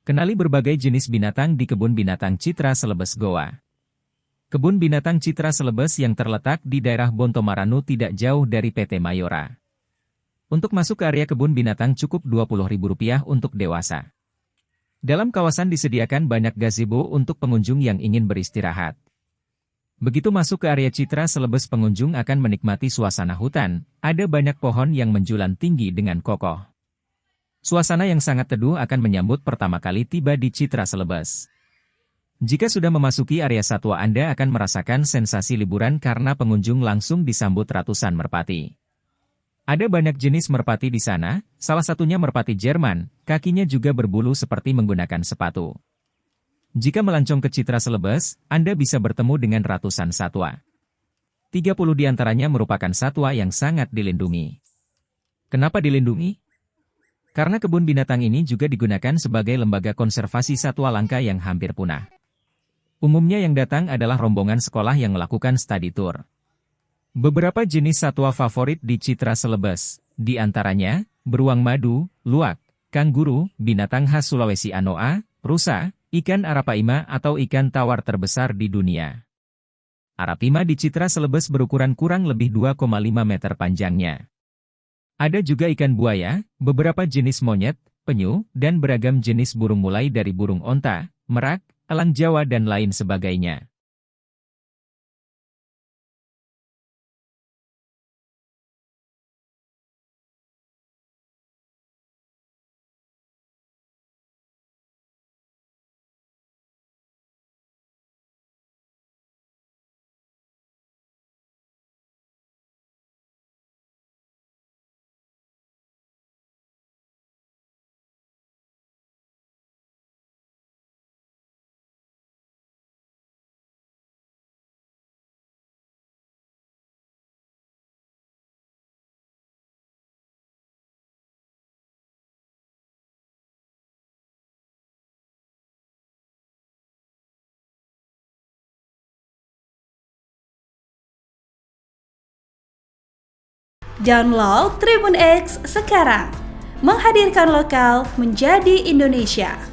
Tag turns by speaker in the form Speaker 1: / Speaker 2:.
Speaker 1: Kenali berbagai jenis binatang di Kebun Binatang Citra Selebes Goa. Kebun Binatang Citra Selebes yang terletak di daerah Bontomaranu tidak jauh dari PT Mayora. Untuk masuk ke area kebun binatang cukup Rp20.000 untuk dewasa. Dalam kawasan disediakan banyak gazebo untuk pengunjung yang ingin beristirahat. Begitu masuk ke area Citra Selebes, pengunjung akan menikmati suasana hutan, ada banyak pohon yang menjulang tinggi dengan kokoh. Suasana yang sangat teduh akan menyambut pertama kali tiba di Citra Selebes. Jika sudah memasuki area satwa, Anda akan merasakan sensasi liburan karena pengunjung langsung disambut ratusan merpati. Ada banyak jenis merpati di sana, salah satunya merpati Jerman, kakinya juga berbulu seperti menggunakan sepatu. Jika melancong ke Citra Selebes, Anda bisa bertemu dengan ratusan satwa. 30 diantaranya merupakan satwa yang sangat dilindungi. Kenapa dilindungi? Karena kebun binatang ini juga digunakan sebagai lembaga konservasi satwa langka yang hampir punah. Umumnya yang datang adalah rombongan sekolah yang melakukan study tour. Beberapa jenis satwa favorit di Citra Selebes, di antaranya, beruang madu, luwak, kangguru, binatang khas Sulawesi anoa, rusa, ikan arapaima atau ikan tawar terbesar di dunia. Arapaima di Citra Selebes berukuran kurang lebih 2,5 meter panjangnya. Ada juga ikan buaya, beberapa jenis monyet, penyu, dan beragam jenis burung mulai dari burung onta, merak, elang Jawa dan lain sebagainya.
Speaker 2: Download Tribun X sekarang, menghadirkan lokal menjadi Indonesia.